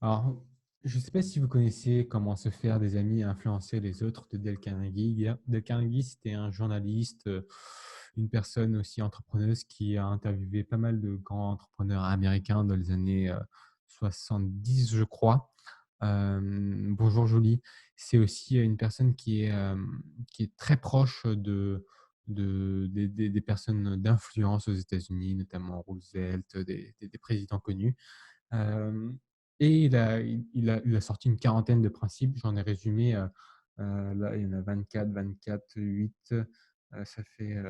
Alors, je ne sais pas si vous connaissez Comment se faire des amis et influencer les autres de Dale Carnegie. Dale Carnegie, c'était un journaliste, une personne aussi entrepreneuse qui a interviewé pas mal de grands entrepreneurs américains dans les années 70, je crois. Bonjour Julie. C'est aussi une personne qui est très proche des personnes d'influence aux États-Unis, notamment Roosevelt, des présidents connus. Hem et il a sorti une quarantaine de principes. J'en ai résumé, là, il y en a 24, 8, ça fait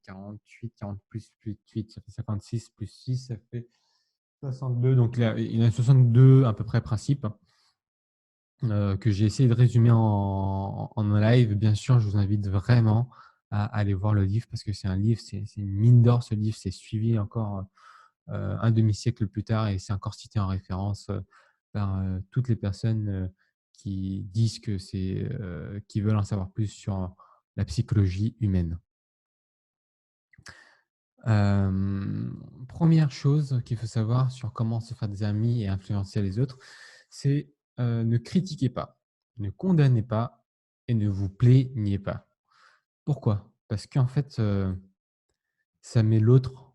48, 40 plus 8, ça fait 56, plus 6, ça fait 62. Donc il a 62 à peu près principes, que j'ai essayé de résumer en un live. Bien sûr, je vous invite vraiment à aller voir le livre parce que c'est un livre, c'est une mine d'or ce livre. C'est suivi encore, un demi-siècle plus tard et c'est encore cité en référence, par, toutes les personnes, qui disent qui veulent en savoir plus sur la psychologie humaine. 1 chose qu'il faut savoir sur comment se faire des amis et influencer les autres, c'est, ne critiquez pas, ne condamnez pas et ne vous plaignez pas. Pourquoi? Parce qu'en fait, ça met l'autre,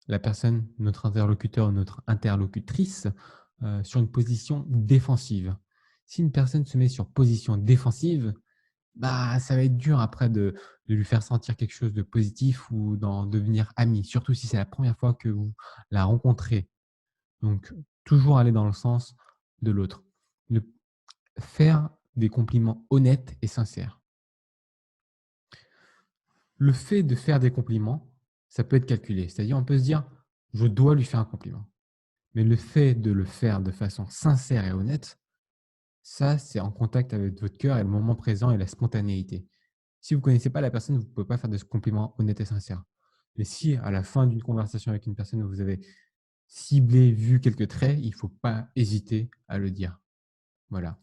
la personne, notre interlocuteur ou notre interlocutrice, sur une position défensive. Si une personne se met sur position défensive, bah, ça va être dur après de lui faire sentir quelque chose de positif ou d'en devenir ami, surtout si c'est la première fois que vous la rencontrez. Donc toujours aller dans le sens de l'autre. Ne faire des compliments honnêtes et sincères. Le fait de faire des compliments, ça peut être calculé. C'est-à-dire, on peut se dire: «Je dois lui faire un compliment». Mais le fait de le faire de façon sincère et honnête, ça, c'est en contact avec votre cœur et le moment présent et la spontanéité. Si vous ne connaissez pas la personne, vous ne pouvez pas faire de compliments honnêtes et sincères. Mais si à la fin d'une conversation avec une personne, vous avez ciblé, vu quelques traits, il ne faut pas hésiter à le dire. Voilà.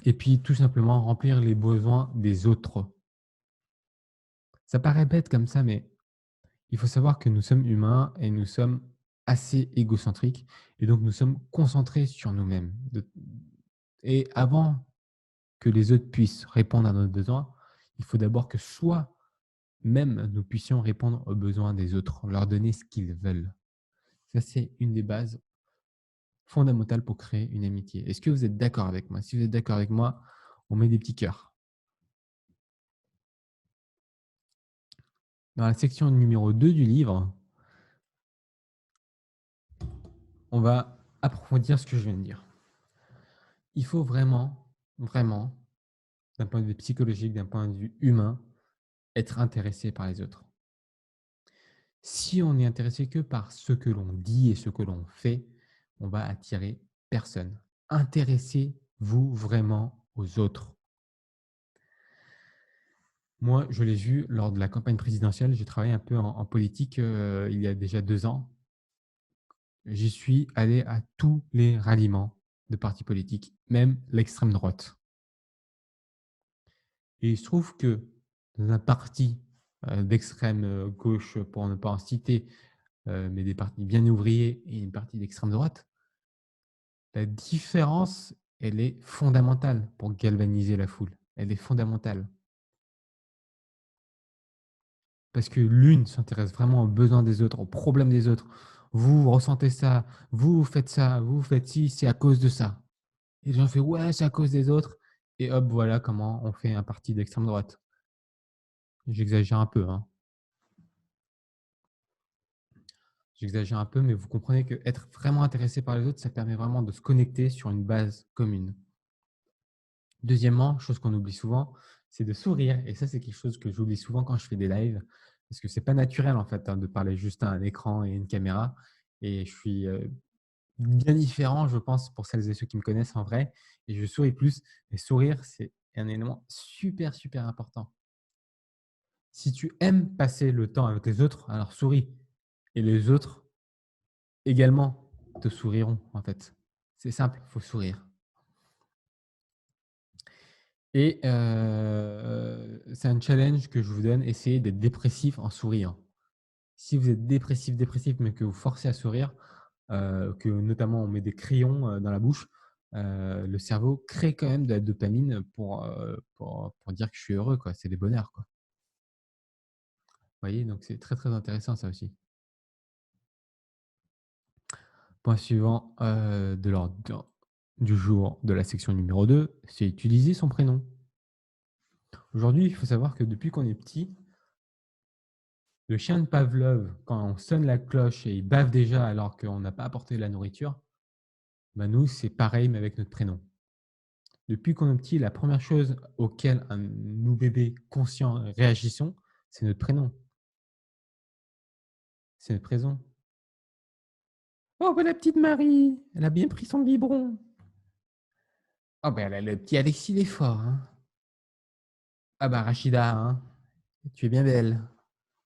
Et puis tout simplement remplir les besoins des autres. Ça paraît bête comme ça, mais il faut savoir que nous sommes humains et nous sommes assez égocentriques et donc nous sommes concentrés sur nous-mêmes. Et avant que les autres puissent répondre à nos besoins, il faut d'abord que soi-même nous puissions répondre aux besoins des autres, leur donner ce qu'ils veulent. Ça, c'est une des bases fondamentales pour créer une amitié. Est-ce que vous êtes d'accord avec moi? Si vous êtes d'accord avec moi, on met des petits cœurs. Dans la section numéro 2 du livre, on va approfondir ce que je viens de dire. Il faut vraiment, vraiment, d'un point de vue psychologique, d'un point de vue humain, être intéressé par les autres. Si on est intéressé que par ce que l'on dit et ce que l'on fait, on va attirer personne. Intéressez-vous vraiment aux autres. Moi, je l'ai vu lors de la campagne présidentielle. J'ai travaillé un peu en politique, il y a déjà 2 ans. J'y suis allé à tous les ralliements de partis politiques, même l'extrême droite. Et il se trouve que dans un parti, d'extrême, gauche, pour ne pas en citer, mais des partis bien ouvriers et une partie d'extrême droite, la différence, elle est fondamentale pour galvaniser la foule. Elle est fondamentale. Parce que l'une s'intéresse vraiment aux besoins des autres, aux problèmes des autres. Vous ressentez ça, vous faites ça, vous faites ci, c'est à cause de ça. Et les gens font: «Ouais, c'est à cause des autres» et hop, voilà comment on fait un parti d'extrême droite. J'exagère un peu, hein. J'exagère un peu, mais vous comprenez qu'être vraiment intéressé par les autres, ça permet vraiment de se connecter sur une base commune. Deuxièmement, chose qu'on oublie souvent, c'est de sourire et ça, c'est quelque chose que j'oublie souvent quand je fais des lives parce que c'est pas naturel, en fait, hein, de parler juste à un écran et une caméra et je suis, bien différent, je pense, pour celles et ceux qui me connaissent en vrai et je souris plus et sourire, c'est un élément super, super important. Si tu aimes passer le temps avec les autres, alors souris et les autres également te souriront, en fait. C'est simple, il faut sourire. Et c'est un challenge que je vous donne, essayez d'être dépressif en souriant. Si vous êtes dépressif, dépressif, mais que vous forcez à sourire, que notamment on met des crayons dans la bouche, le cerveau crée quand même de la dopamine pour dire que je suis heureux, quoi. C'est des bonheurs, quoi. Vous voyez? Donc c'est très, très intéressant ça aussi. Point suivant, de l'ordre du jour de la section numéro 2, c'est utiliser son prénom. Aujourd'hui, il faut savoir que depuis qu'on est petit, le chien de Pavlov, quand on sonne la cloche et il bave déjà alors qu'on n'a pas apporté la nourriture, bah nous, c'est pareil mais avec notre prénom. Depuis qu'on est petit, la première chose auquel nous bébés conscients réagissons, c'est notre prénom. C'est notre prénom. «Oh bah la petite Marie, elle a bien pris son biberon. Oh bah le petit Alexis, il est fort, hein. Ah bah Rachida, hein, tu es bien belle»,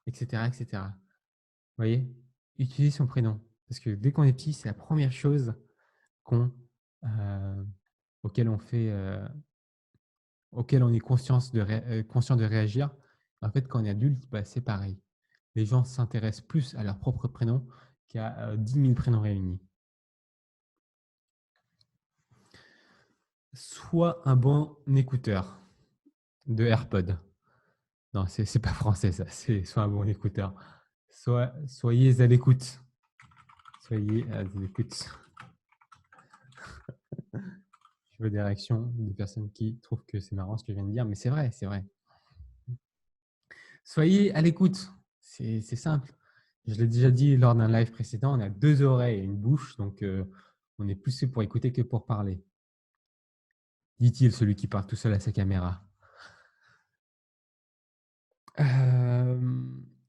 et cetera, et cetera. Vous voyez? Utiliser son prénom parce que dès qu'on est petit, c'est la première chose qu'on, heu, auquel on fait, auquel on est conscient de réagir. En fait, quand on est adulte, bah, c'est pareil. Les gens s'intéressent plus à leur propre prénom qu'à, 10 000 prénoms réunis. Sois un bon écouteur de AirPods. Non, c'est pas français ça, c'est sois un bon écouteur. Soyez à l'écoute. Soyez à l'écoute. Je veux des réactions de personnes qui trouvent que c'est marrant ce que je viens de dire, mais c'est vrai, c'est vrai. Soyez à l'écoute, c'est simple. Je l'ai déjà dit lors d'un live précédent, on a 2 oreilles et une bouche, donc on est plus fait pour écouter que pour parler. Dit-il, celui qui parle tout seul à sa caméra.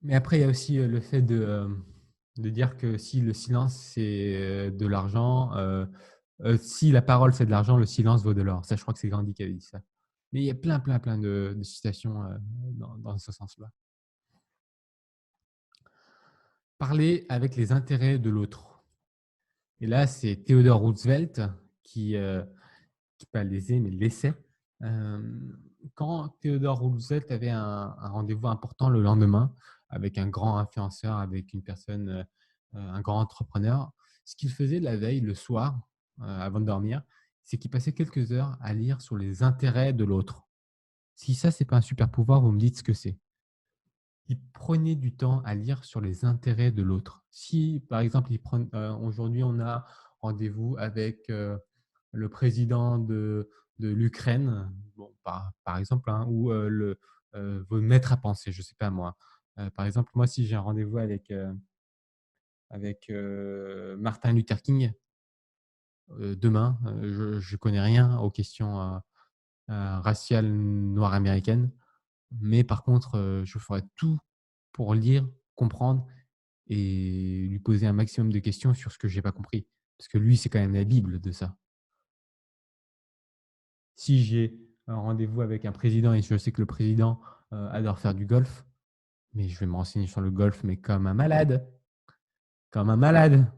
Mais après, il y a aussi le fait de dire que si le silence, c'est de l'argent, si la parole, c'est de l'argent, le silence vaut de l'or. Ça, je crois que c'est Gandhi qui avait dit ça. Mais il y a plein, plein, plein de citations dans ce sens-là. Parler avec les intérêts de l'autre. Et là, c'est Theodore Roosevelt qui pas lésait, mais laissait. Quand Theodore Roosevelt avait un rendez-vous important le lendemain avec un grand influenceur, avec une personne, un grand entrepreneur, ce qu'il faisait la veille, le soir, avant de dormir, c'est qu'il passait quelques heures à lire sur les intérêts de l'autre. Si ça, c'est pas un super pouvoir, vous me dites ce que c'est. Il prenait du temps à lire sur les intérêts de l'autre. Si, par exemple, aujourd'hui, on a rendez-vous avec le président de l'Ukraine, bon, par exemple, hein, ou vos maîtres à penser, je ne sais pas moi. Par exemple, moi, si j'ai un rendez-vous avec Martin Luther King demain, je ne connais rien aux questions raciales noires américaines, mais par contre, je ferai tout pour lire, comprendre et lui poser un maximum de questions sur ce que j'ai pas compris. Parce que lui, c'est quand même la bible de ça. Si j'ai un rendez-vous avec un président et je sais que le président, adore faire du golf, mais je vais me renseigner sur le golf, mais comme un malade, comme un malade.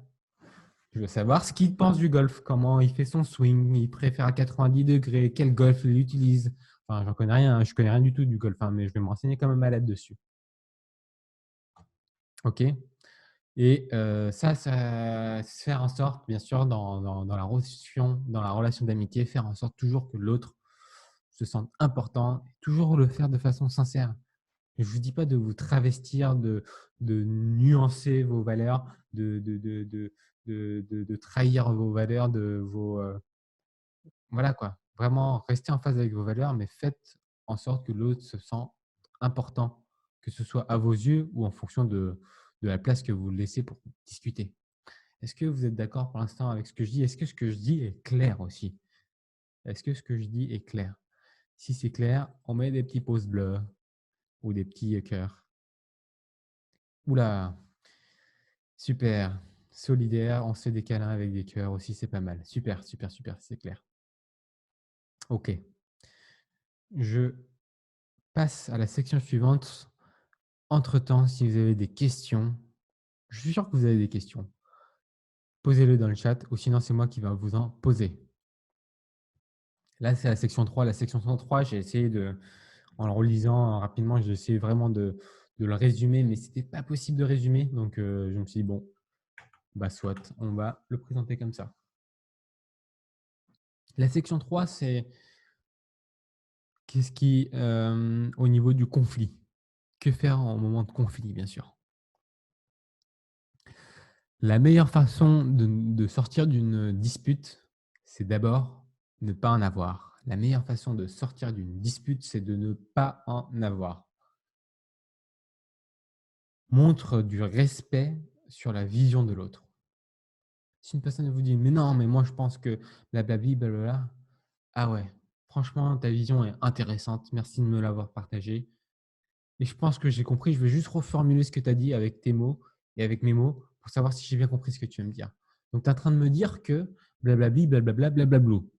Je veux savoir ce qu'il pense du golf, comment il fait son swing, il préfère à 90°, quel golf il utilise. Enfin, j'en connais rien, je connais rien du tout du golf, hein, mais je vais me renseigner comme un malade dessus. OK? Et ça faire en sorte, bien sûr, dans la relation d'amitié, faire en sorte toujours que l'autre se sente important, toujours le faire de façon sincère. Je ne vous dis pas de vous travestir, de nuancer vos valeurs, de trahir vos valeurs, voilà quoi. Vraiment, restez en phase avec vos valeurs, mais faites en sorte que l'autre se sent important, que ce soit à vos yeux ou en fonction de la place que vous laissez pour discuter. Est-ce que vous êtes d'accord pour l'instant avec ce que je dis? Est-ce que ce que je dis est clair aussi? Est-ce que ce que je dis est clair? Si c'est clair, on met des petits pouces bleus ou des petits cœurs. Oula, super. Solidaire, on se fait des câlins avec des cœurs aussi, c'est pas mal. Super, super, super, c'est clair. OK. Je passe à la section suivante. Entre-temps, si vous avez des questions, je suis sûr que vous avez des questions. Posez-le dans le chat ou sinon c'est moi qui va vous en poser. Là, c'est la section 3. La section 3, j'ai essayé en le relisant rapidement, j'ai essayé vraiment de le résumer, mais c'était pas possible de résumer. Donc, je me suis dit, bon, Bah, soit, on va le présenter comme ça. La section 3, c'est qu'est-ce qui, au niveau du conflit. Que faire en moment de conflit, bien sûr. La meilleure façon de sortir d'une dispute, c'est d'abord ne pas en avoir. La meilleure façon de sortir d'une dispute, c'est de ne pas en avoir. Montre du respect sur la vision de l'autre. Si une personne vous dit: «Mais non, mais moi je pense que blablabli, blablabla». Ah ouais, franchement, ta vision est intéressante. Merci de me l'avoir partagée et je pense que j'ai compris. Je vais juste reformuler ce que tu as dit avec tes mots et avec mes mots pour savoir si j'ai bien compris ce que tu veux me dire. Donc tu es en train de me dire que blablabli, blablabla, blablablou.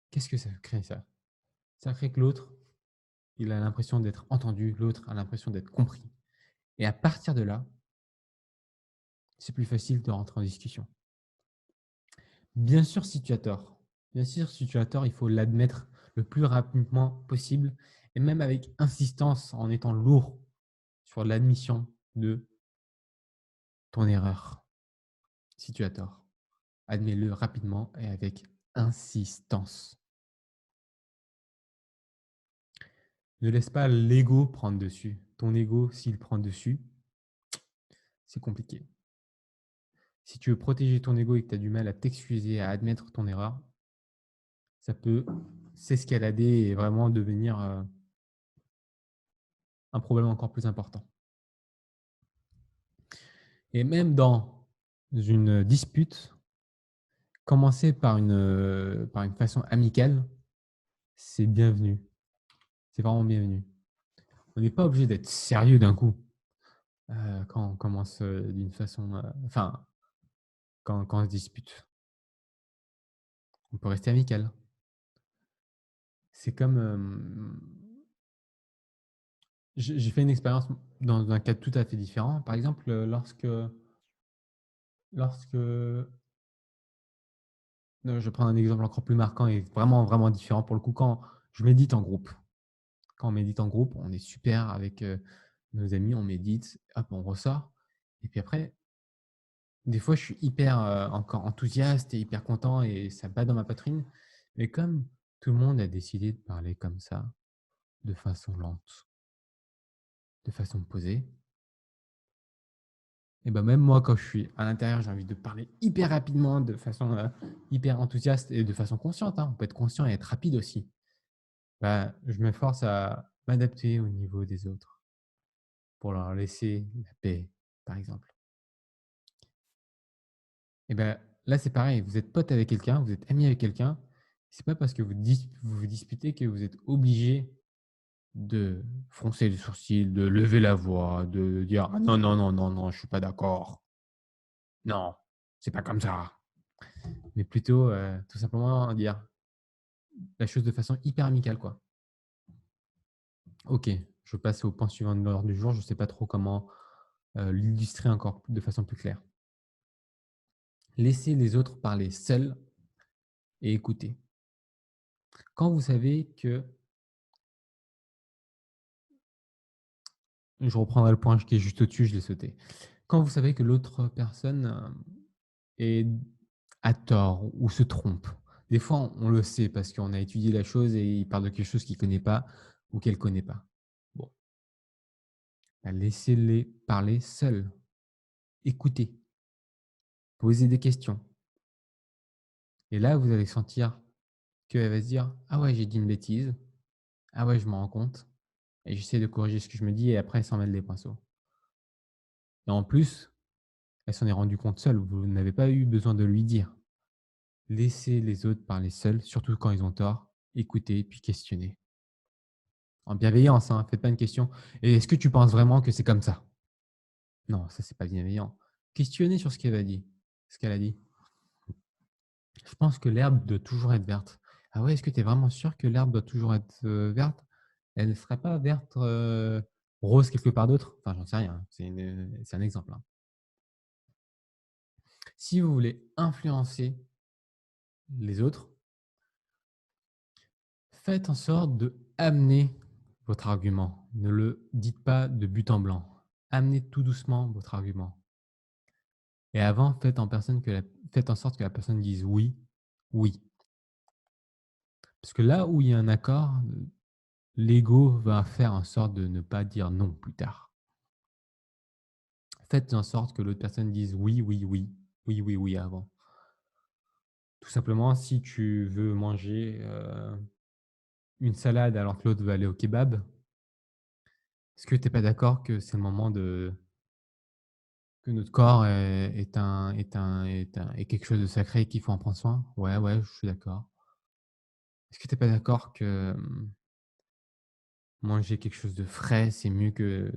Qu'est-ce que ça crée ça? Ça crée que l'autre, il a l'impression d'être entendu, l'autre a l'impression d'être compris et à partir de là, c'est plus facile de rentrer en discussion. Bien sûr, si tu as tort. Bien sûr, si tu as tort, il faut l'admettre le plus rapidement possible et même avec insistance en étant lourd sur l'admission de ton erreur. Si tu as tort, admets-le rapidement et avec insistance. Ne laisse pas l'ego prendre dessus. Ton ego, s'il prend dessus, c'est compliqué. Si tu veux protéger ton ego et que tu as du mal à t'excuser, à admettre ton erreur, ça peut s'escalader et vraiment devenir un problème encore plus important. Et même dans une dispute, commencer par une façon amicale, c'est bienvenu. C'est vraiment bienvenu. On n'est pas obligé d'être sérieux d'un coup, quand on commence, d'une façon, enfin, quand on se dispute. On peut rester amical. C'est comme, j'ai fait une expérience dans un cadre tout à fait différent. Par exemple, lorsque je vais prendre un exemple encore plus marquant et vraiment, vraiment différent pour le coup, quand je médite en groupe. Quand on médite en groupe, on est super avec, nos amis, on médite, hop, on ressort et puis après, des fois, je suis hyper, encore enthousiaste et hyper content et ça bat dans ma poitrine. Mais comme tout le monde a décidé de parler comme ça, de façon lente, de façon posée, et ben même moi, quand je suis à l'intérieur, j'ai envie de parler hyper rapidement, de façon, hyper enthousiaste et de façon consciente, hein. On peut être conscient et être rapide aussi. Bah, je m'efforce à m'adapter au niveau des autres pour leur laisser la paix, par exemple. Et ben là, c'est pareil, vous êtes pote avec quelqu'un, vous êtes ami avec quelqu'un, c'est pas parce que vous vous disputez que vous êtes obligé de froncer les sourcils, de lever la voix, de dire: «Ah non, non, non, non, non, je suis pas d'accord. Non, c'est pas comme ça». Mais plutôt, tout simplement dire la chose de façon hyper amicale, quoi. OK, je passe au point suivant de l'ordre du jour, je sais pas trop comment, l'illustrer encore de façon plus claire. Laissez les autres parler seuls et écouter. Quand vous savez que je reprendrai le point qui est juste au-dessus, je l'ai sauté. Quand vous savez que l'autre personne, est a tort ou se trompe. Des fois, on le sait parce qu'on a étudié la chose et il parle de quelque chose qu'il connaît pas ou qu'elle connaît pas. Bon, bah, laissez-les parler seuls. Écoutez, posez des questions et là, vous allez sentir qu'elle va se dire: «Ah ouais, j'ai dit une bêtise. Ah ouais, je m'en rends compte et j'essaie de corriger ce que je me dis» et après elle s'en mêle les pinceaux et en plus, elle s'en est rendue compte seule, vous n'avez pas eu besoin de lui dire. Laissez les autres parler seuls, surtout quand ils ont tort. Écoutez, puis questionnez. En bienveillance, hein, faites pas une question: «Et est-ce que tu penses vraiment que c'est comme ça?» Non, ça, c'est pas bienveillant. Questionnez sur ce qu'elle a dit. «Je pense que l'herbe doit toujours être verte». «Ah ouais, est-ce que tu es vraiment sûr que l'herbe doit toujours être, verte? Elle ne serait pas verte, rose quelque part d'autre?» Enfin, j'en sais rien, hein, c'est un exemple, hein. Si vous voulez influencer les autres, faites en sorte de amener votre argument. Ne le dites pas de but en blanc. amenez tout doucement votre argument. Et avant, faites en sorte que la personne dise oui, oui. Parce que là où il y a un accord, l'ego va faire en sorte de ne pas dire non plus tard. Faites en sorte que l'autre personne dise oui, oui, oui, oui, oui, oui avant. Tout simplement, si tu veux manger une salade alors que l'autre veut aller au kebab, est-ce que tu n'es pas d'accord que c'est le moment que notre corps est quelque chose de sacré et qu'il faut en prendre soin? Ouais, ouais, je suis d'accord. Est-ce que tu n'es pas d'accord que manger quelque chose de frais, c'est mieux que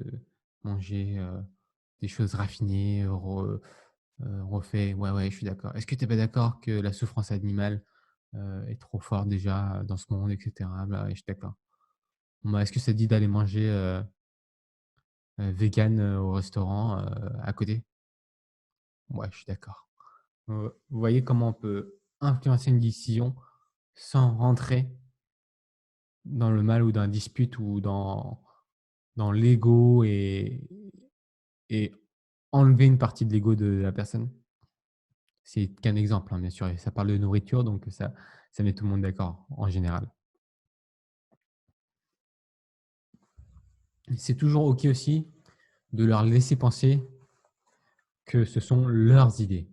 manger des choses raffinées, refait? Ouais, ouais, je suis d'accord. Est-ce que tu n'es pas d'accord que la souffrance animale est trop forte déjà dans ce monde, et cetera? Bah ouais, je suis d'accord. Bon, bah, est-ce que ça te dit d'aller manger vegan au restaurant à côté? Ouais, je suis d'accord. Vous voyez comment on peut influencer une décision sans rentrer dans le mal ou dans la dispute ou dans l'ego et enlever une partie de l'ego de la personne? C'est qu'un exemple, hein, bien sûr, et ça parle de nourriture, donc ça met tout le monde d'accord en général. C'est toujours OK aussi de leur laisser penser que ce sont leurs idées.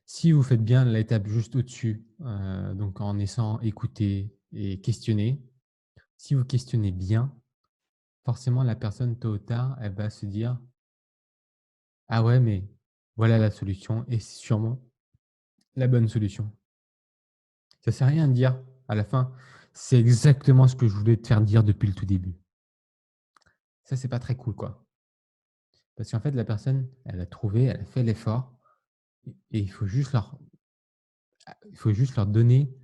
Si vous faites bien l'étape juste au-dessus, donc en laissant écouter et questionner, si vous questionnez bien, forcément la personne tôt ou tard, elle va se dire: «Ah ouais, mais voilà la solution et c'est sûrement la bonne solution». Ça sert à rien de dire à la fin: «C'est exactement ce que je voulais te faire dire depuis le tout début». Ça, c'est pas très cool, quoi. Parce qu'en fait, la personne, elle a trouvé, elle a fait l'effort et il faut juste leur donner,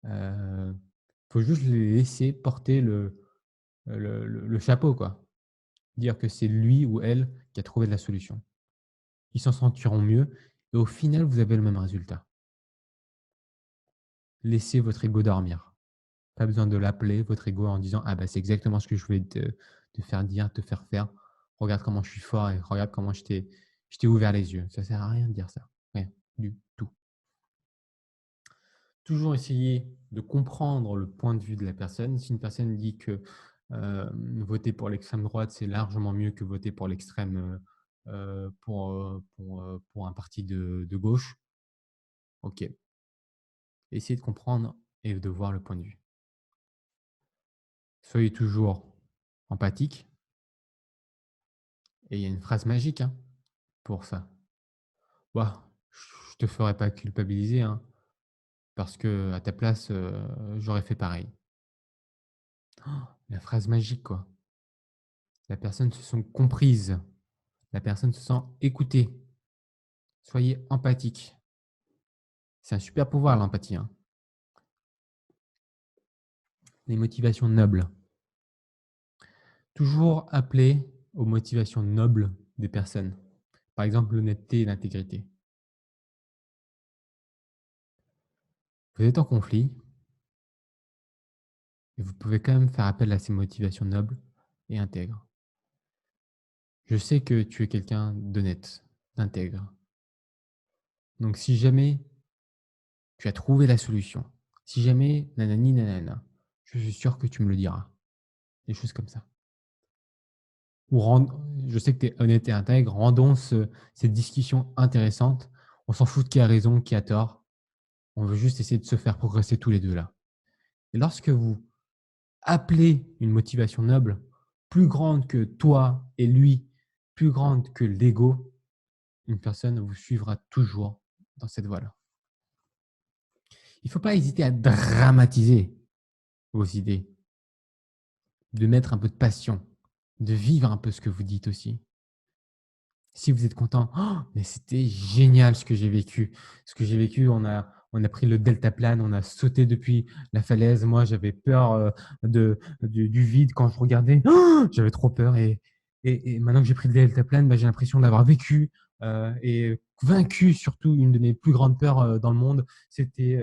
faut juste les laisser porter le chapeau, quoi. Dire que c'est lui ou elle qui a trouvé la solution. Ils s'en sentiront mieux et au final, vous avez le même résultat. Laissez votre ego dormir. Pas besoin de l'appeler, votre ego, en disant: «Ah bah, c'est exactement ce que je voulais te faire dire, te faire faire. Regarde comment je suis fort et regarde comment je t'ai ouvert les yeux». Ça sert à rien de dire ça. Rien du tout. Toujours essayer de comprendre le point de vue de la personne. Si une personne dit que, voter pour l'extrême droite, c'est largement mieux que voter pour pour un parti de gauche, OK. Essayez de comprendre et de voir le point de vue. Soyez toujours empathique et il y a une phrase magique, hein, pour ça. Bah, je te ferai pas culpabiliser, hein, parce que à ta place, j'aurais fait pareil. La phrase magique, quoi. La personne se sent comprise, la personne se sent écoutée. Soyez empathique. C'est un super pouvoir l'empathie, hein. Les motivations nobles. Toujours appeler aux motivations nobles des personnes. Par exemple, l'honnêteté et l'intégrité. Vous êtes en conflit et vous pouvez quand même faire appel à ces motivations nobles et intègres. Je sais que tu es quelqu'un d'honnête, d'intègre. Donc si jamais tu as trouvé la solution, si jamais nanani nanana, je suis sûr que tu me le diras. Des choses comme ça. Ou je sais que tu es honnête et intègre, rendons cette discussion intéressante. On s'en fout de qui a raison, qui a tort. On veut juste essayer de se faire progresser tous les 2 là. Et lorsque vous appelez une motivation noble, plus grande que toi et lui, plus grande que l'ego, une personne vous suivra toujours dans cette voie-là. Il ne faut pas hésiter à dramatiser vos idées, de mettre un peu de passion, de vivre un peu ce que vous dites aussi. Si vous êtes content: «Oh, mais c'était génial ce que j'ai vécu». Ce que j'ai vécu, on a pris le deltaplane, on a sauté depuis la falaise. Moi, j'avais peur, du vide quand je regardais. Oh, j'avais trop peur et maintenant que j'ai pris le deltaplane, bah, j'ai l'impression d'avoir vécu, et vaincu surtout une de mes plus grandes peurs, dans le monde. C'était,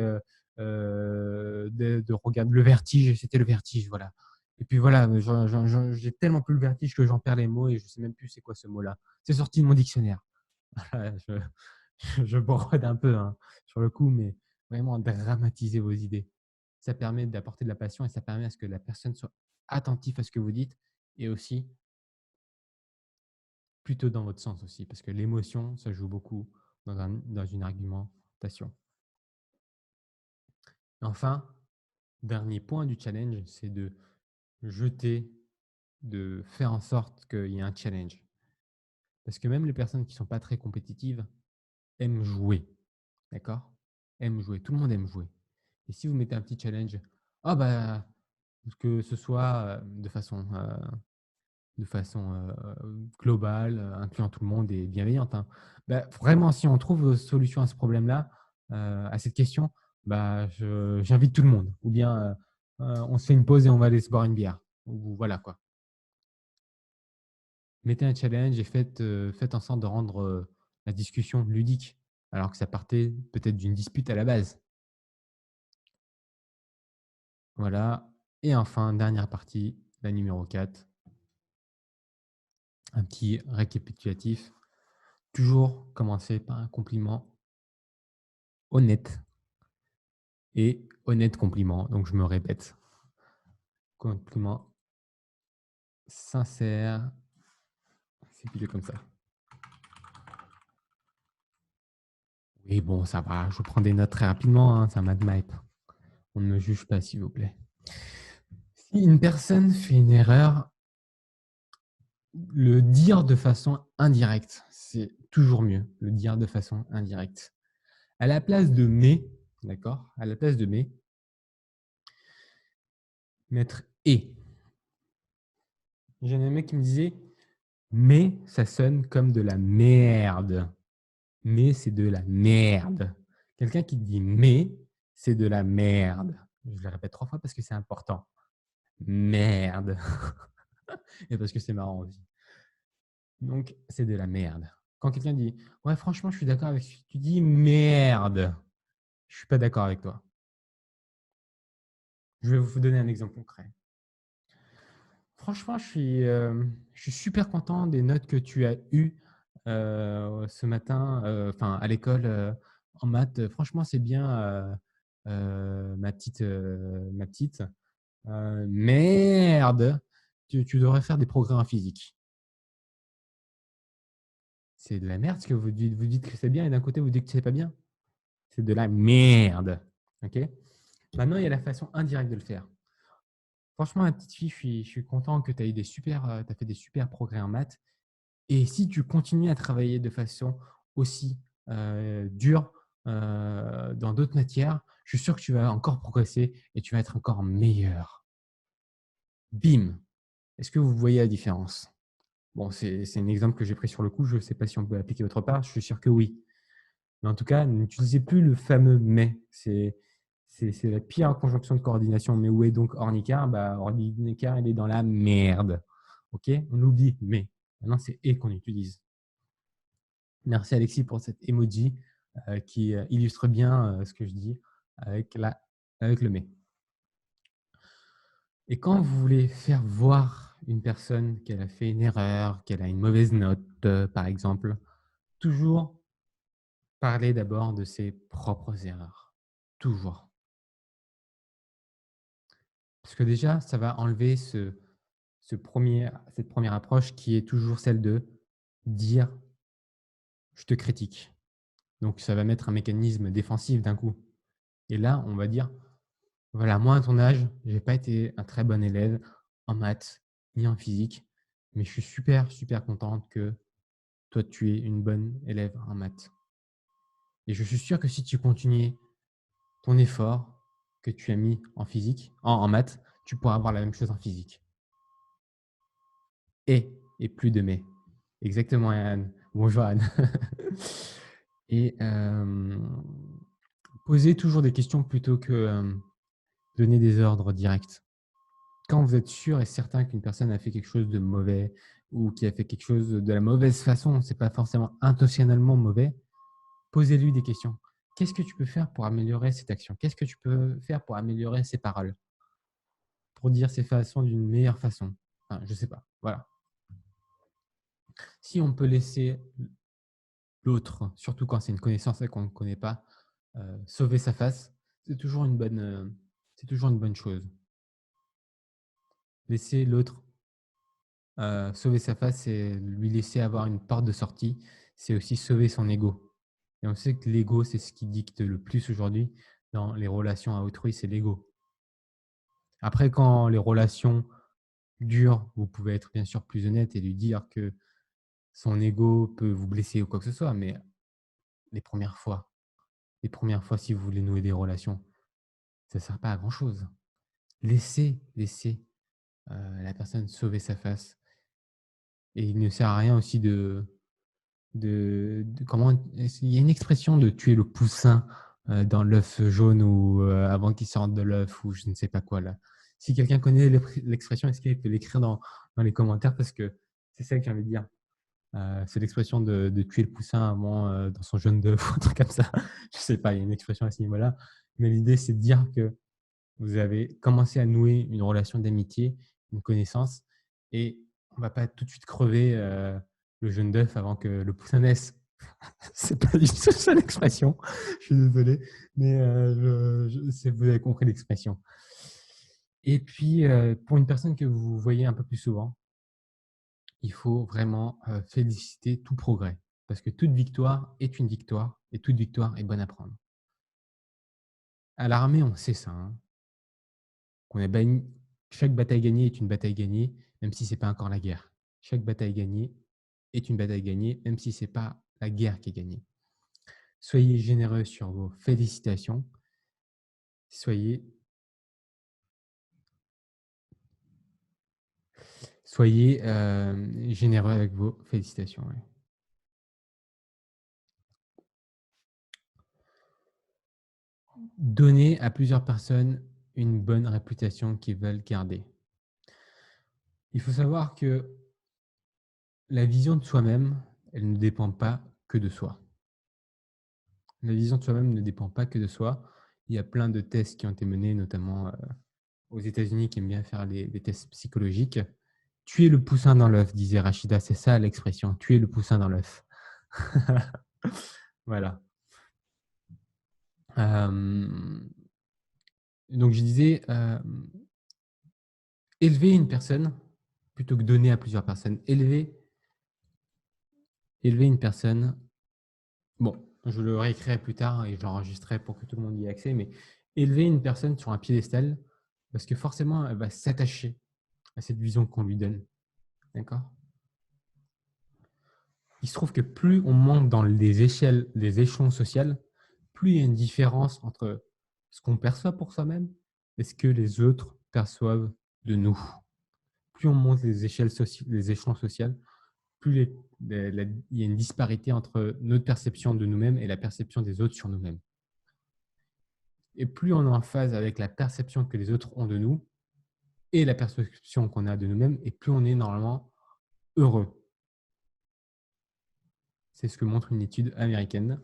de regarder le vertige, c'était le vertige, voilà. Et puis voilà, j'ai tellement plus le vertige que j'en perds les mots et je sais même plus c'est quoi ce mot-là. C'est sorti de mon dictionnaire. Voilà, je brode un peu hein, sur le coup, mais vraiment dramatiser vos idées. Ça permet d'apporter de la passion et ça permet à ce que la personne soit attentive à ce que vous dites et aussi plutôt dans votre sens aussi, parce que l'émotion, ça joue beaucoup dans une argumentation. Enfin, dernier point du challenge, c'est de jeter, de faire en sorte qu'il y ait un challenge. Parce que même les personnes qui ne sont pas très compétitives aiment jouer, d'accord? Aiment jouer, tout le monde aime jouer. Et si vous mettez un petit challenge, ah bah, que ce soit de façon globale, incluant tout le monde et bienveillante, hein. Bah, vraiment, si on trouve solution à ce problème-là, à cette question, bah, j'invite tout le monde. Ou bien on se fait une pause et on va aller se boire une bière. Ou voilà quoi. Mettez un challenge et faites en sorte de rendre la discussion ludique, alors que ça partait peut-être d'une dispute à la base. Voilà. Et enfin, dernière partie, la numéro 4, un petit récapitulatif. Toujours commencer par un compliment honnête et honnête compliment. Donc, je me répète. Compliment sincère. C'est plutôt comme ça. Oui, bon, ça va. Je prends des notes très rapidement, hein, c'est un mad map. On ne me juge pas, s'il vous plaît. Si une personne fait une erreur, le dire de façon indirecte, c'est toujours mieux. Le dire de façon indirecte. À la place de mais, d'accord? À la place de mais, mettre et. J'ai un mec qui me disait mais ça sonne comme de la merde. Mais c'est de la merde. Quelqu'un qui dit mais c'est de la merde. Je le répète 3 fois parce que c'est important. Merde. Et parce que c'est marrant aussi. Donc, c'est de la merde. Quand quelqu'un dit ouais, franchement, je suis d'accord avec ce que tu dis, merde. Je suis pas d'accord avec toi. Je vais vous donner un exemple concret. Franchement, je suis super content des notes que tu as eues ce matin, enfin à l'école en maths. Franchement, c'est bien, ma petite. Merde, tu devrais faire des progrès en physique. C'est de la merde ce que vous dites. Vous dites que c'est bien et d'un côté, vous dites que c'est pas bien. C'est de la merde. Ok. Maintenant, il y a la façon indirecte de le faire. Franchement, ma petite fille, je suis content que tu as fait des super progrès en maths. Et si tu continues à travailler de façon aussi dure dans d'autres matières, je suis sûr que tu vas encore progresser et tu vas être encore meilleur. Bim! Est-ce que vous voyez la différence? Bon, c'est un exemple que j'ai pris sur le coup. Je ne sais pas si on peut l'appliquer autre part. Je suis sûr que oui. Mais en tout cas, n'utilisez plus le fameux mais. C'est la pire conjonction de coordination. Mais où est donc Ornicard? Bah, Ornicard, il est dans la merde. OK? On oublie mais. Maintenant, c'est et qu'on utilise. Merci Alexis pour cet emoji qui illustre bien ce que je dis avec le mais. Et quand vous voulez faire voir une personne qu'elle a fait une erreur, qu'elle a une mauvaise note, par exemple, toujours parler d'abord de ses propres erreurs. Toujours. Parce que déjà, ça va enlever cette première approche qui est toujours celle de dire je te critique. Donc ça va mettre un mécanisme défensif d'un coup. Et là, on va dire voilà, moi à ton âge, j'ai pas été un très bon élève en maths ni en physique, mais je suis super, super contente que toi, tu es une bonne élève en maths. Et je suis sûr que si tu continuais ton effort que tu as mis en physique, en maths, tu pourras avoir la même chose en physique. Et plus de mais. Exactement, Anne. Bonjour, Anne. Et posez toujours des questions plutôt que donner des ordres directs. Quand vous êtes sûr et certain qu'une personne a fait quelque chose de mauvais ou qui a fait quelque chose de la mauvaise façon, c'est pas forcément intentionnellement mauvais, posez-lui des questions. Qu'est-ce que tu peux faire pour améliorer cette action? Qu'est-ce que tu peux faire pour améliorer ces paroles? pour dire ces façons d'une meilleure façon. Enfin, je sais pas. Voilà. Si on peut laisser l'autre, surtout quand c'est une connaissance et qu'on ne connaît pas, sauver sa face, c'est toujours une bonne chose. Laisser l'autre sauver sa face et lui laisser avoir une porte de sortie, c'est aussi sauver son ego. Et on sait que l'ego, c'est ce qui dicte le plus aujourd'hui dans les relations à autrui, c'est l'ego. Après, quand les relations durent, vous pouvez être bien sûr plus honnête et lui dire que son ego peut vous blesser ou quoi que ce soit, mais les premières fois, si vous voulez nouer des relations, ça ne sert pas à grand-chose. Laissez la personne sauver sa face. Et il ne sert à rien aussi comment il y a une expression de tuer le poussin dans l'œuf jaune ou avant qu'il sorte de l'œuf ou je ne sais pas quoi là. Si quelqu'un connaît l'expression, est-ce qu'il peut l'écrire dans les commentaires parce que c'est ça que j'ai envie de dire. C'est l'expression de tuer le poussin avant dans son jaune d'œuf ou un truc comme ça. Je sais pas, il y a une expression à ce niveau-là. Mais l'idée, c'est de dire que vous avez commencé à nouer une relation d'amitié, une connaissance, et on va pas tout de suite crever le jaune d'œuf avant que le poussin naisse. C'est pas du tout ça l'expression. Je suis désolé, mais vous avez compris l'expression. Et puis, pour une personne que vous voyez un peu plus souvent, il faut vraiment féliciter tout progrès. Parce que toute victoire est une victoire et toute victoire est bonne à prendre. À l'armée, on sait ça. Hein. Chaque bataille gagnée est une bataille gagnée, même si ce n'est pas encore la guerre. Chaque bataille gagnée est une bataille gagnée, même si ce n'est pas la guerre qui est gagnée. Soyez généreux sur vos félicitations. Soyez généreux avec vos félicitations. Ouais. Donnez à plusieurs personnes une bonne réputation qu'ils veulent garder. Il faut savoir que la vision de soi-même, elle ne dépend pas que de soi. La vision de soi-même ne dépend pas que de soi. Il y a plein de tests qui ont été menés, notamment aux États-Unis, qui aiment bien faire des tests psychologiques. Tuer le poussin dans l'œuf, disait Rachida, c'est ça l'expression, tuer le poussin dans l'œuf. Voilà. Donc je disais, élever une personne plutôt que donner à plusieurs personnes. Élever une personne, bon, je le réécrirai plus tard et je l'enregistrerai pour que tout le monde y ait accès, mais élever une personne sur un piédestal, parce que forcément, elle va s'attacher à cette vision qu'on lui donne. D'accord ? Il se trouve que plus on monte dans les échelons sociaux, plus il y a une différence entre ce qu'on perçoit pour soi-même et ce que les autres perçoivent de nous. Plus on monte les échelons sociaux, plus il y a une disparité entre notre perception de nous-mêmes et la perception des autres sur nous-mêmes. Et plus on est en phase avec la perception que les autres ont de nous et la perception qu'on a de nous-mêmes, et plus on est normalement heureux. C'est ce que montre une étude américaine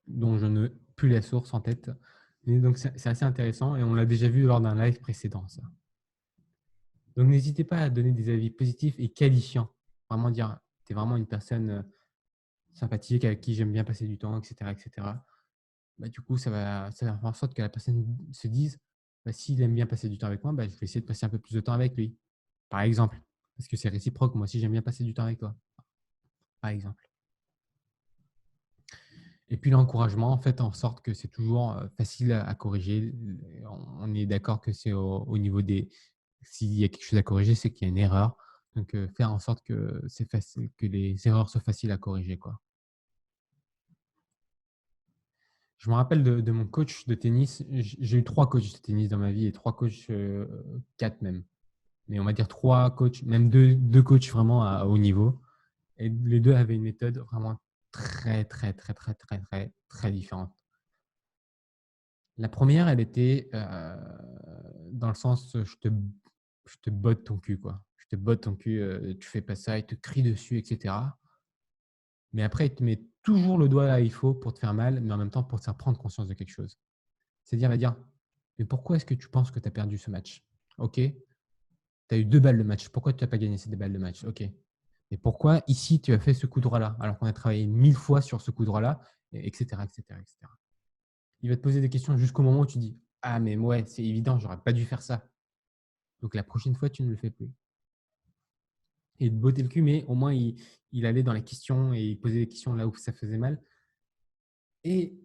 dont je ne plus la source en tête. Et donc, c'est assez intéressant et on l'a déjà vu lors d'un live précédent. Ça. Donc, n'hésitez pas à donner des avis positifs et qualifiants. Vraiment dire, tu es vraiment une personne sympathique avec qui j'aime bien passer du temps, etc. etc. Bah, du coup, ça va faire en sorte que la personne se dise, bah, s'il aime bien passer du temps avec moi, bah, je vais essayer de passer un peu plus de temps avec lui. Par exemple, parce que c'est réciproque, moi aussi j'aime bien passer du temps avec toi. Par exemple. Et puis l'encouragement, en fait, en sorte que c'est toujours facile à corriger. On est d'accord que c'est au niveau des… S'il y a quelque chose à corriger, c'est qu'il y a une erreur. Donc, faire en sorte que c'est facile, que les erreurs soient faciles à corriger, quoi. Je me rappelle de mon coach de tennis. J'ai eu 3 coachs de tennis dans ma vie et 3 coachs, 4 même. Mais on va dire 3 coachs, même 2 coachs vraiment à haut niveau. Et les 2 avaient une méthode vraiment très, très, très, très, très, très, très différente. La première, elle était dans le sens je te botte ton cul, quoi. Je te botte ton cul, tu fais pas ça, il te crie dessus, etc. Mais après, il te met toujours le doigt là où il faut pour te faire mal, mais en même temps pour te faire prendre conscience de quelque chose. C'est-à-dire, il va dire, Mais pourquoi est-ce que tu penses que tu as perdu ce match? OK, tu as eu 2 balles de match. Pourquoi tu as pas gagné ces 2 balles de match? OK. Et pourquoi ici tu as fait ce coup droit-là? Alors qu'on a travaillé 1000 fois sur ce coup droit-là, et cetera, et cetera, et cetera. Il va te poser des questions jusqu'au moment où tu dis: «Ah mais ouais, c'est évident, j'aurais pas dû faire ça». Donc la prochaine fois, tu ne le fais plus. Et de botter le cul, mais au moins il allait dans les questions et il posait des questions là où ça faisait mal. Et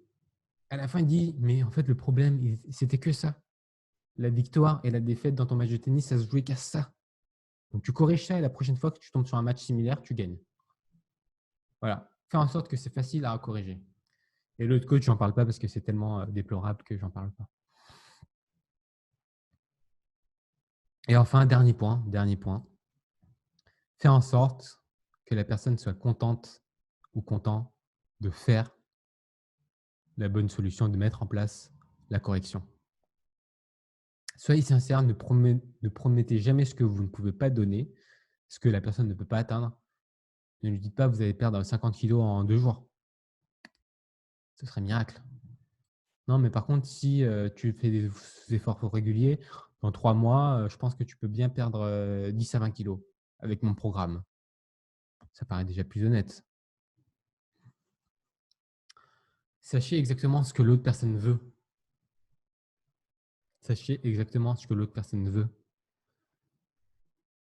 à la fin, il dit: «Mais en fait, le problème, c'était que ça. La victoire et la défaite dans ton match de tennis, ça se jouait qu'à ça. Donc tu corriges ça et la prochaine fois que tu tombes sur un match similaire, tu gagnes». Voilà. Fais en sorte que c'est facile à corriger. Et l'autre coach, j'en parle pas parce que c'est tellement déplorable que j'en parle pas. Et enfin, dernier point. Fais en sorte que la personne soit contente ou content de faire la bonne solution, de mettre en place la correction. Soyez sincère, ne promettez jamais ce que vous ne pouvez pas donner, ce que la personne ne peut pas atteindre. Ne lui dites pas: «Vous allez perdre 50 kilos en 2 jours». Ce serait miracle. Non, mais par contre, si, tu fais des efforts réguliers, dans 3 mois, je pense que tu peux bien perdre, 10 à 20 kilos avec mon programme. Ça paraît déjà plus honnête. Sachez exactement ce que l'autre personne veut. Sachez exactement ce que l'autre personne veut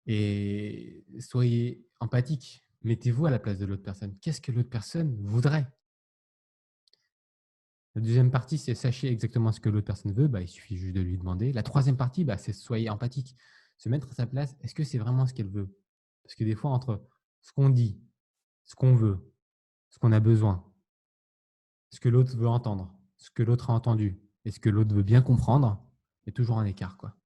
et soyez empathique. Mettez-vous à la place de l'autre personne. Qu'est-ce que l'autre personne voudrait? La deuxième partie, c'est sachez exactement ce que l'autre personne veut, bah, il suffit juste de lui demander. La troisième partie, bah, c'est soyez empathique. Se mettre à sa place, est-ce que c'est vraiment ce qu'elle veut? Parce que des fois, entre ce qu'on dit, ce qu'on veut, ce qu'on a besoin, ce que l'autre veut entendre, ce que l'autre a entendu et ce que l'autre veut bien comprendre, il y a toujours un écart, quoi.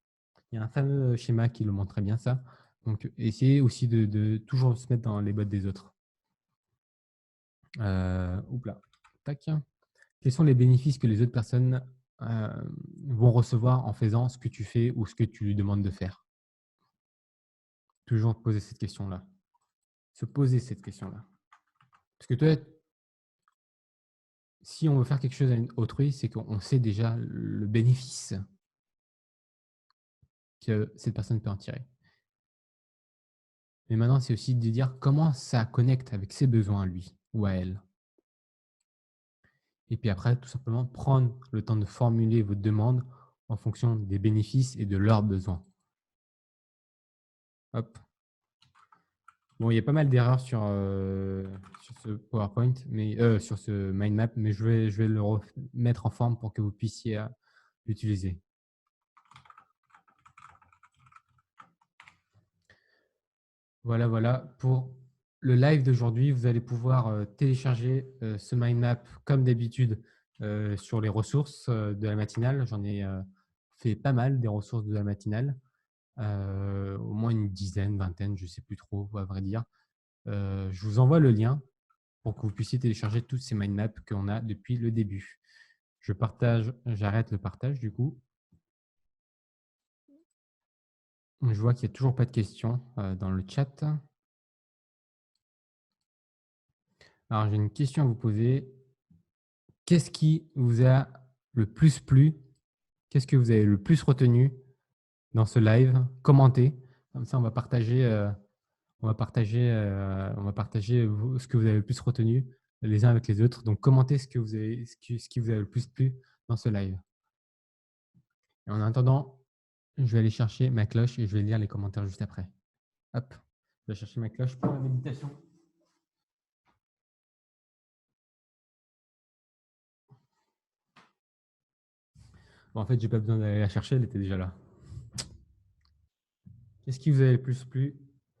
Il y a un fameux schéma qui le montre très bien ça. Donc, essayez aussi de toujours se mettre dans les bottes des autres. Oups là, tac. Quels sont les bénéfices que les autres personnes, vont recevoir en faisant ce que tu fais ou ce que tu lui demandes de faire? Toujours poser cette question-là. Se poser cette question-là. Parce que toi, si on veut faire quelque chose à autrui, c'est qu'on sait déjà le bénéfice que cette personne peut en tirer. Mais maintenant, c'est aussi de dire comment ça connecte avec ses besoins à lui ou à elle. Et puis après, tout simplement prendre le temps de formuler votre demande en fonction des bénéfices et de leurs besoins. Hop. Bon, il y a pas mal d'erreurs sur ce PowerPoint, mais sur ce mind map, mais je vais le remettre en forme pour que vous puissiez, l'utiliser. Voilà, voilà pour le live d'aujourd'hui. Vous allez pouvoir, télécharger, ce mind map comme d'habitude, sur les ressources, de la matinale. J'en ai, fait pas mal des ressources de la matinale, au moins une dizaine, vingtaine, je ne sais plus trop à vrai dire. Je vous envoie le lien pour que vous puissiez télécharger toutes ces mind maps qu'on a depuis le début. J'arrête le partage du coup. Je vois qu'il y a toujours pas de questions, dans le chat. Alors j'ai une question à vous poser. Qu'est-ce qui vous a le plus plu? Qu'est-ce que vous avez le plus retenu dans ce live? Commentez, comme ça on va partager ce que vous avez le plus retenu les uns avec les autres. Donc commentez ce qui vous a le plus plu dans ce live. Et en attendant, je vais aller chercher ma cloche et je vais lire les commentaires juste après. Hop, je vais chercher ma cloche pour la méditation. Bon, en fait, j'ai pas besoin d'aller la chercher, elle était déjà là. Qu'est-ce qui vous a le plus plu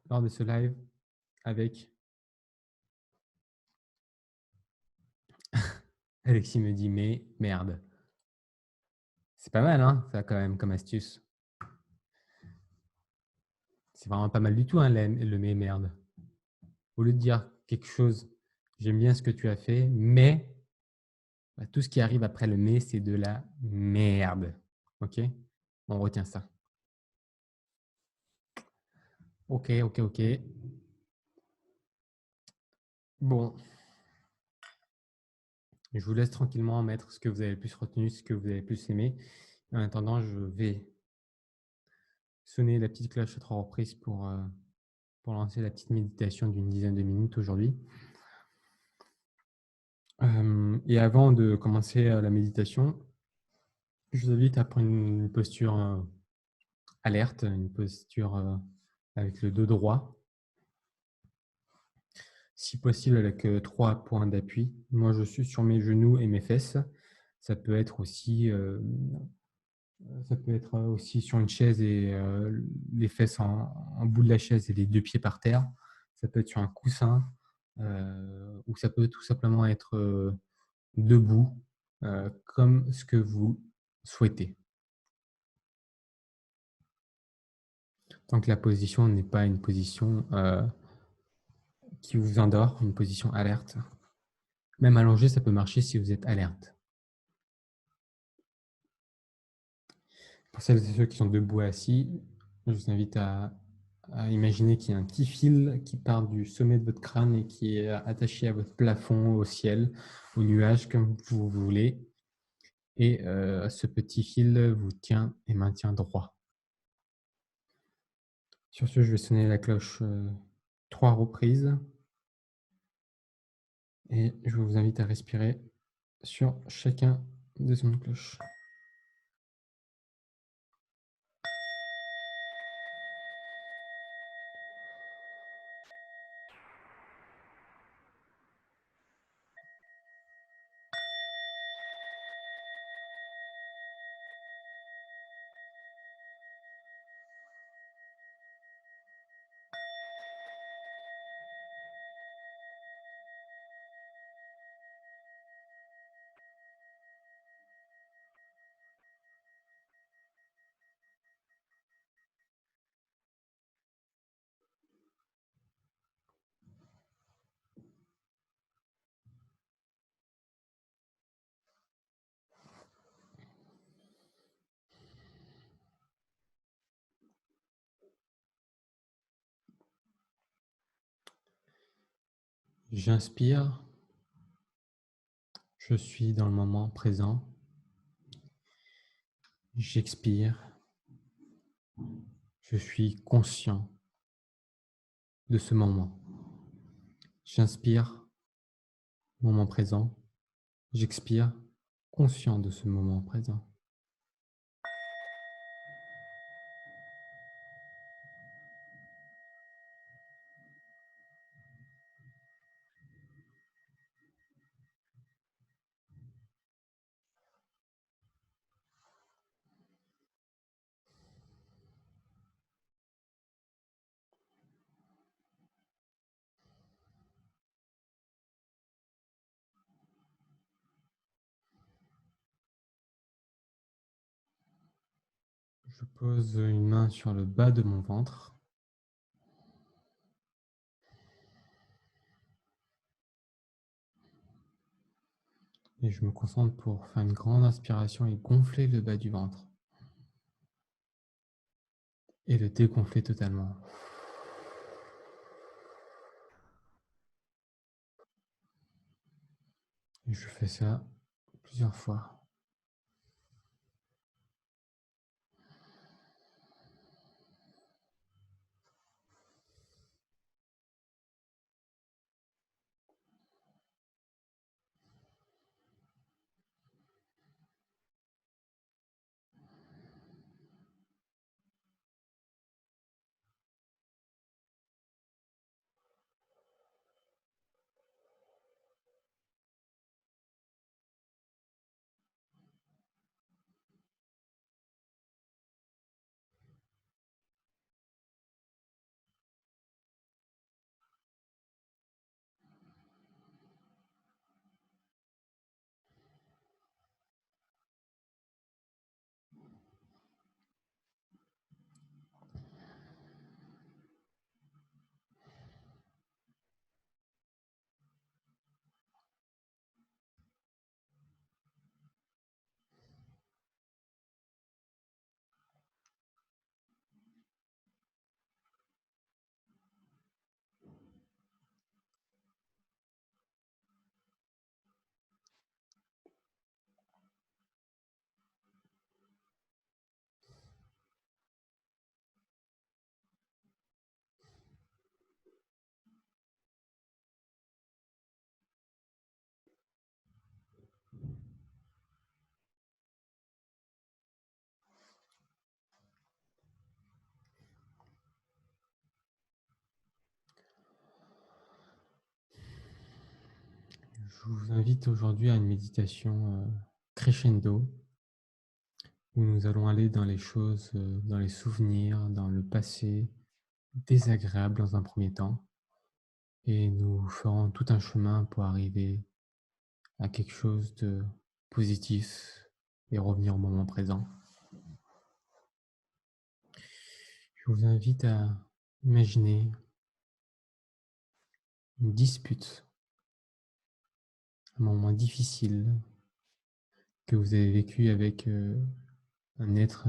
lors de ce live avec Alexis me dit mais merde. C'est pas mal, hein, ça quand même comme astuce. C'est vraiment pas mal du tout, hein, le mais merde. Au lieu de dire quelque chose, j'aime bien ce que tu as fait, mais bah, tout ce qui arrive après le mais, c'est de la merde. Ok? On retient ça. Ok, ok, ok. Bon, je vous laisse tranquillement mettre ce que vous avez le plus retenu, ce que vous avez le plus aimé. En attendant, je vais sonner la petite cloche à 3 reprises pour lancer la petite méditation d'une dizaine de minutes aujourd'hui. Et avant de commencer, la méditation, je vous invite à prendre une posture, alerte, une posture, avec le dos droit. Si possible avec, 3 points d'appui. Moi, je suis sur mes genoux et mes fesses. Ça peut être aussi, aussi sur une chaise et les fesses en bout de la chaise et les 2 pieds par terre. Ça peut être sur un coussin, ou ça peut tout simplement être, debout, comme ce que vous souhaitez. Tant que la position n'est pas une position, qui vous endort, une position alerte. Même allongé, ça peut marcher si vous êtes alerte. Pour celles et ceux qui sont debout et assis, je vous invite à imaginer qu'il y a un petit fil qui part du sommet de votre crâne et qui est attaché à votre plafond, au ciel, aux nuages, comme vous voulez. Et ce petit fil vous tient et maintient droit. Sur ce, je vais sonner la cloche 3 reprises. Et je vous invite à respirer sur chacun des sons de cloche. J'inspire, je suis dans le moment présent. J'expire, je suis conscient de ce moment. J'inspire, moment présent. J'expire, conscient de ce moment présent. Je pose une main sur le bas de mon ventre. Et je me concentre pour faire une grande inspiration et gonfler le bas du ventre. Et le dégonfler totalement. Et je fais ça plusieurs fois. Je vous invite aujourd'hui à une méditation crescendo où nous allons aller dans les choses, dans les souvenirs, dans le passé désagréable dans un premier temps et nous ferons tout un chemin pour arriver à quelque chose de positif et revenir au moment présent. Je vous invite à imaginer une dispute, un moment difficile que vous avez vécu avec un être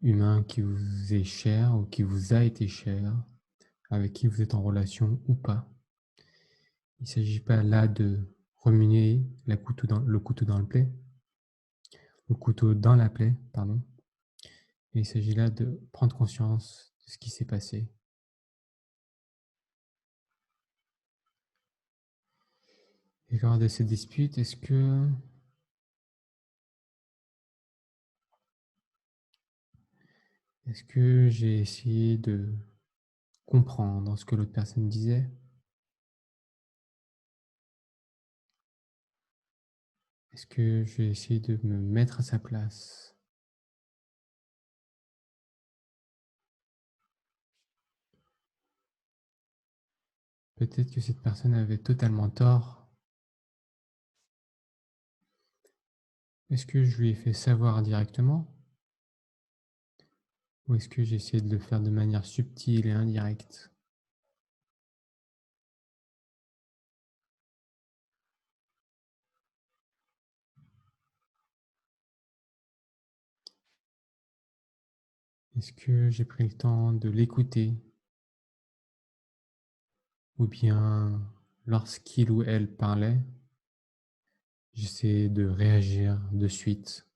humain qui vous est cher ou qui vous a été cher, avec qui vous êtes en relation ou pas. Il ne s'agit pas là de remuer le couteau dans le couteau dans la plaie, pardon. Et il s'agit là de prendre conscience de ce qui s'est passé. Et lors de cette dispute, est-ce que j'ai essayé de comprendre ce que l'autre personne disait? Est-ce que j'ai essayé de me mettre à sa place? Peut-être que cette personne avait totalement tort. Est-ce que je lui ai fait savoir directement? Ou est-ce que j'ai essayé de le faire de manière subtile et indirecte? Est-ce que j'ai pris le temps de l'écouter? Ou bien, lorsqu'il ou elle parlait, j'essayais de réagir de suite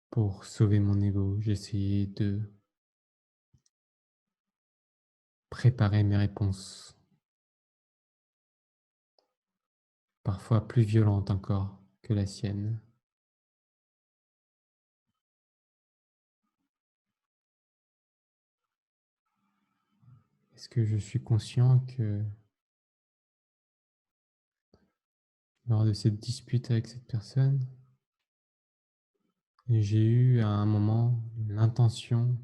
pour sauver mon ego. J'essayais de préparer mes réponses, parfois plus violentes encore que la sienne. Est-ce que je suis conscient que lors de cette dispute avec cette personne, j'ai eu à un moment l'intention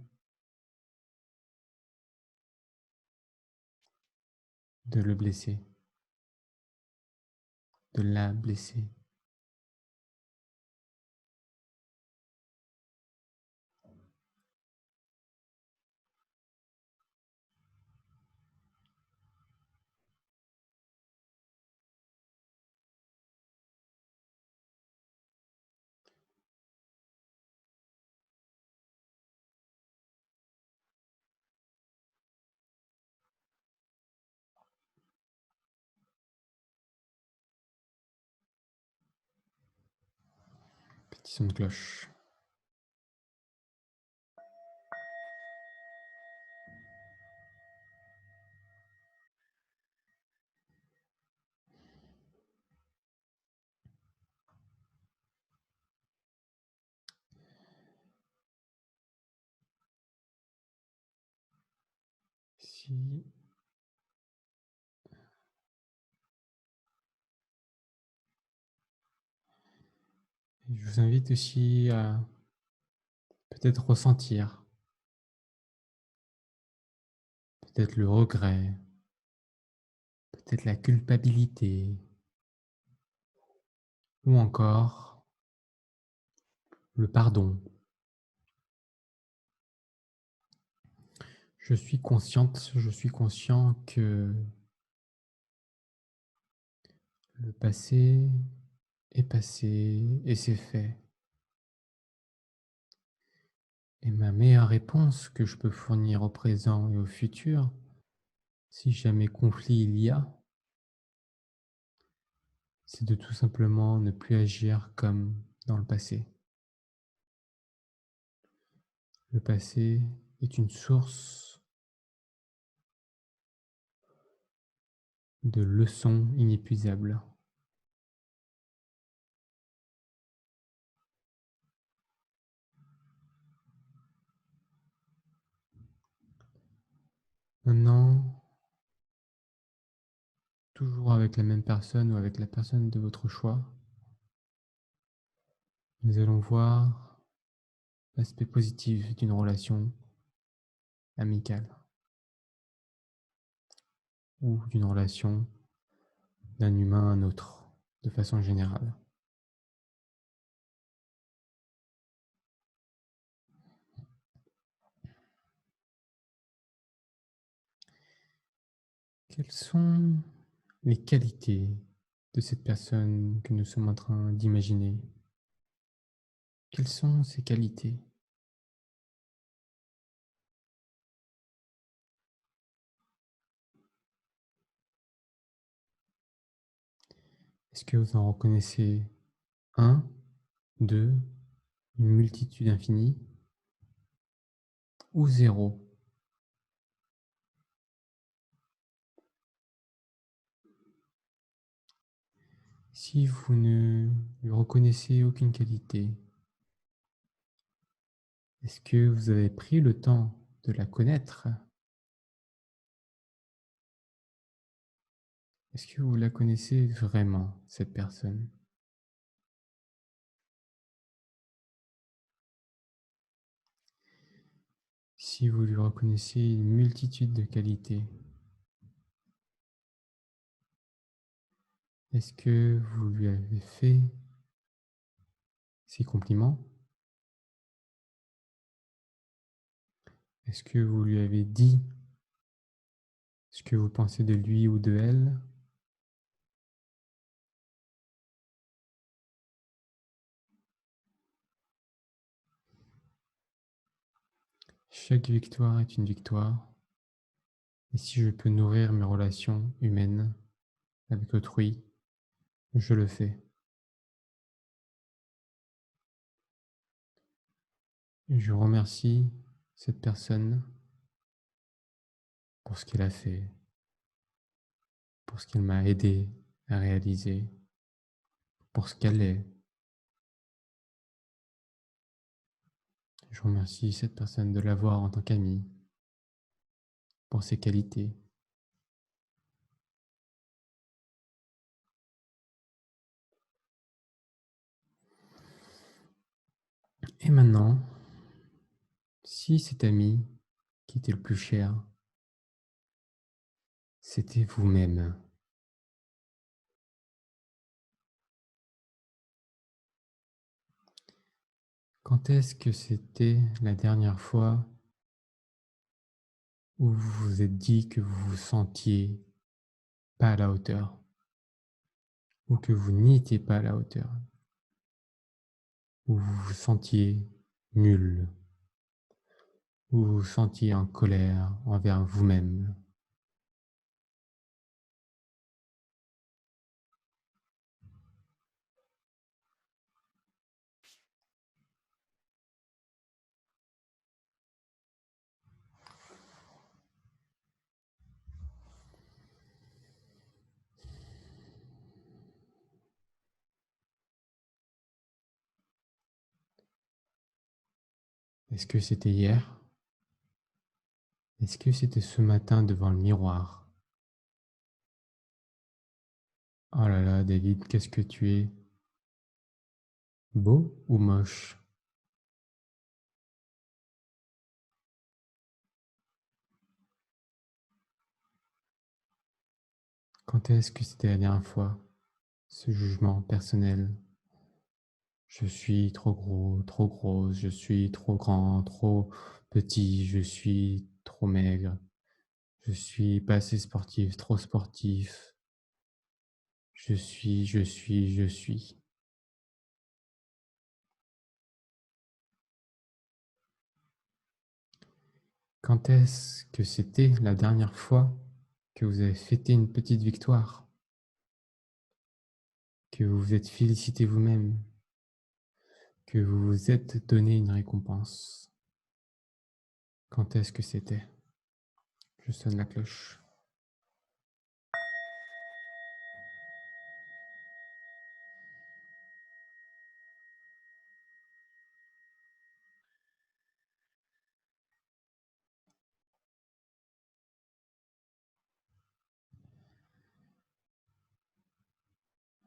de le blesser, de la blesser? Petit son de cloche. Si je vous invite aussi à peut-être ressentir, peut-être le regret, peut-être la culpabilité, ou encore le pardon. Je suis conscient que le passé est passé et c'est fait. Et ma meilleure réponse que je peux fournir au présent et au futur, si jamais conflit il y a, c'est de tout simplement ne plus agir comme dans le passé. Le passé est une source de leçons inépuisables. Maintenant, toujours avec la même personne ou avec la personne de votre choix, nous allons voir l'aspect positif d'une relation amicale ou d'une relation d'un humain à un autre, de façon générale. Quelles sont les qualités de cette personne que nous sommes en train d'imaginer? Quelles sont ces qualités? Est-ce que vous en reconnaissez un, deux, une multitude infinie ou zéro? Si vous ne lui reconnaissez aucune qualité, est-ce que vous avez pris le temps de la connaître? Est-ce que vous la connaissez vraiment, cette personne? Si vous lui reconnaissez une multitude de qualités, est-ce que vous lui avez fait ses compliments? Est-ce que vous lui avez dit ce que vous pensez de lui ou de elle? Chaque victoire est une victoire. Et si je peux nourrir mes relations humaines avec autrui, je le fais. Je remercie cette personne pour ce qu'elle a fait, pour ce qu'elle m'a aidé à réaliser, pour ce qu'elle est. Je remercie cette personne de l'avoir en tant qu'amie, pour ses qualités. Et maintenant, si cet ami qui était le plus cher, c'était vous-même, quand est-ce que c'était la dernière fois où vous vous êtes dit que vous vous sentiez pas à la hauteur ou que vous n'étiez pas à la hauteur, où vous vous sentiez nul, où vous vous sentiez en colère envers vous-même? Est-ce que c'était hier? Est-ce que c'était ce matin devant le miroir? Oh là là, David, qu'est-ce que tu es beau ou moche? Quand est-ce que c'était la dernière fois? Ce jugement personnel. Je suis trop gros, trop grosse, je suis trop grand, trop petit, je suis trop maigre, je suis pas assez sportif, trop sportif. Je suis. Quand est-ce que c'était la dernière fois que vous avez fêté une petite victoire, que vous vous êtes félicité vous-même, que vous vous êtes donné une récompense? Quand est-ce que c'était? Je sonne la cloche.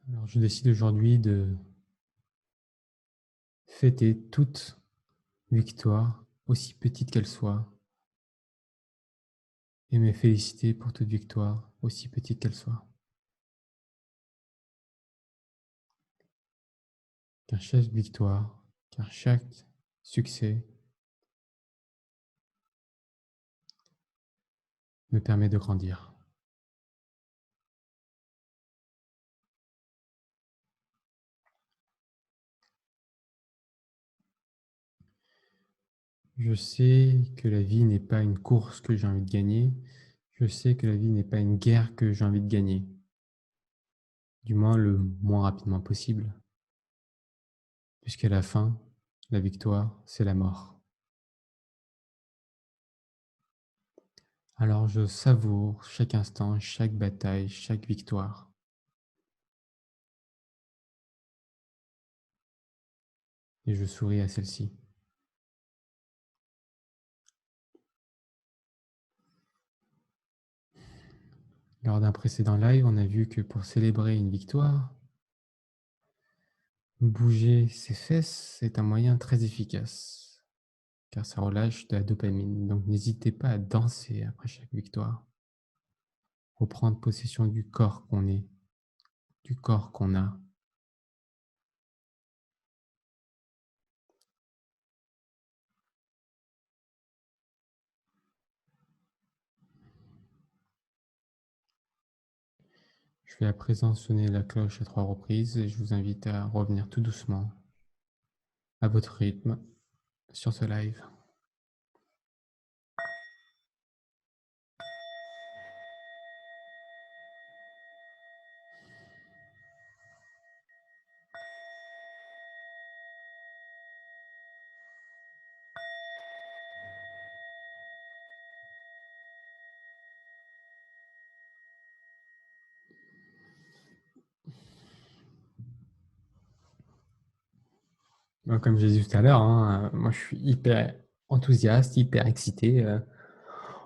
Alors, je décide aujourd'hui de fêter toute victoire, aussi petite qu'elle soit, et me féliciter pour toute victoire, aussi petite qu'elle soit. Car chaque victoire, car chaque succès me permet de grandir. Je sais que la vie n'est pas une course que j'ai envie de gagner. Je sais que la vie n'est pas une guerre que j'ai envie de gagner, du moins le moins rapidement possible, puisqu'à la fin, la victoire, c'est la mort. Alors je savoure chaque instant, chaque bataille, chaque victoire, et je souris à celle-ci. Lors d'un précédent live, on a vu que pour célébrer une victoire, bouger ses fesses est un moyen très efficace, car ça relâche de la dopamine. Donc n'hésitez pas à danser après chaque victoire. Reprendre possession du corps qu'on est, du corps qu'on a. Je vais à présent sonner la cloche à 3 reprises et je vous invite à revenir tout doucement à votre rythme sur ce live. Comme j'ai dit tout à l'heure, hein, moi je suis hyper enthousiaste, hyper excité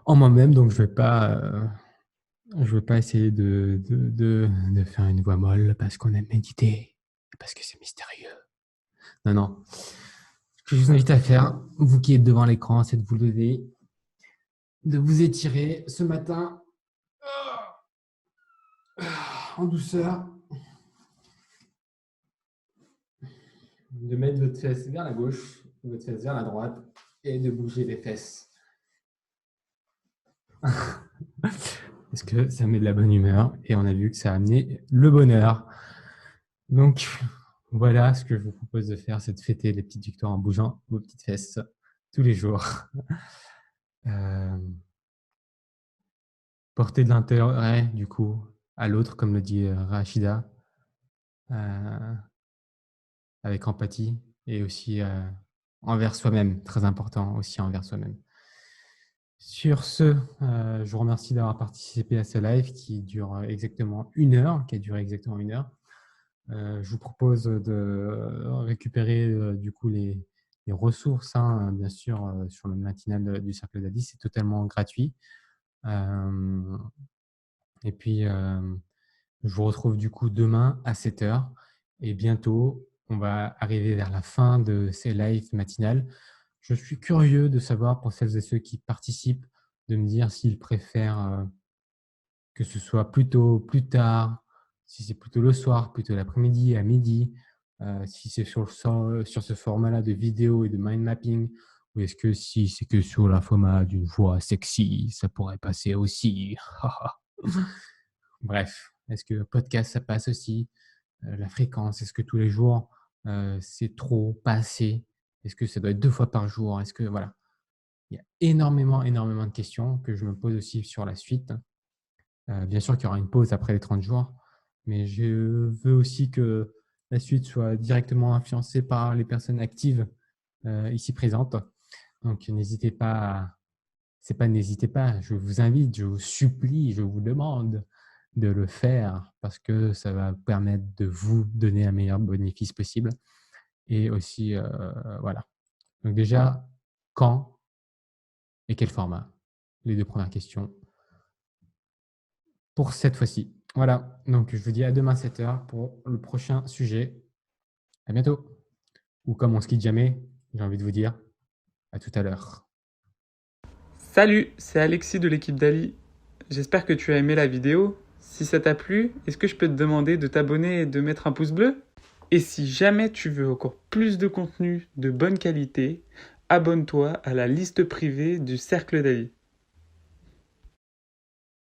en moi-même, donc je vais pas essayer de faire une voix molle parce qu'on aime méditer, parce que c'est mystérieux. Non, non. Ce que je vous invite à faire, vous qui êtes devant l'écran, c'est de vous lever, de vous étirer ce matin en douceur, de mettre votre fesse vers la gauche, votre fesse vers la droite et de bouger les fesses. Parce que ça met de la bonne humeur et on a vu que ça a amené le bonheur. Donc voilà, ce que je vous propose de faire, c'est de fêter les petites victoires en bougeant vos petites fesses tous les jours. Porter de l'intérêt du coup à l'autre, comme le dit Rachida, avec empathie et aussi envers soi-même, très important aussi envers soi-même. Sur ce, je vous remercie d'avoir participé à ce live qui dure exactement 1 heure, qui a duré exactement 1 heure. Je vous propose de récupérer du coup les ressources, hein, bien sûr, sur le matinal du Cercle d'Adi, c'est totalement gratuit. Et puis, je vous retrouve du coup demain à 7 heures et bientôt, on va arriver vers la fin de ces lives matinales. Je suis curieux de savoir, pour celles et ceux qui participent, de me dire s'ils préfèrent que ce soit plutôt plus tard, si c'est plutôt le soir, plutôt l'après-midi, à midi, si c'est sur ce format-là de vidéo et de mind mapping, ou est-ce que si c'est que sur la format d'une voix sexy, ça pourrait passer aussi. Bref, est-ce que podcast, ça passe aussi? La fréquence, est-ce que tous les jours, c'est trop, pas assez? Est-ce que ça doit être 2 fois par jour? Est-ce que voilà, il y a énormément, énormément de questions que je me pose aussi sur la suite. Bien sûr qu'il y aura une pause après les 30 jours, mais je veux aussi que la suite soit directement influencée par les personnes actives ici présentes. Donc n'hésitez pas, c'est pas n'hésitez pas, je vous invite, je vous supplie, je vous demande de le faire parce que ça va permettre de vous donner un meilleur bénéfice possible et aussi, voilà. Donc déjà, quand et quel format? Les 2 premières questions pour cette fois-ci. Voilà, donc je vous dis à demain 7h pour le prochain sujet. À bientôt. Ou comme on se quitte jamais, j'ai envie de vous dire à tout à l'heure. Salut, c'est Alexis de l'équipe d'Ali. J'espère que tu as aimé la vidéo. Si ça t'a plu, est-ce que je peux te demander de t'abonner et de mettre un pouce bleu? Et si jamais tu veux encore plus de contenu de bonne qualité, abonne-toi à la liste privée du Cercle d'Ali.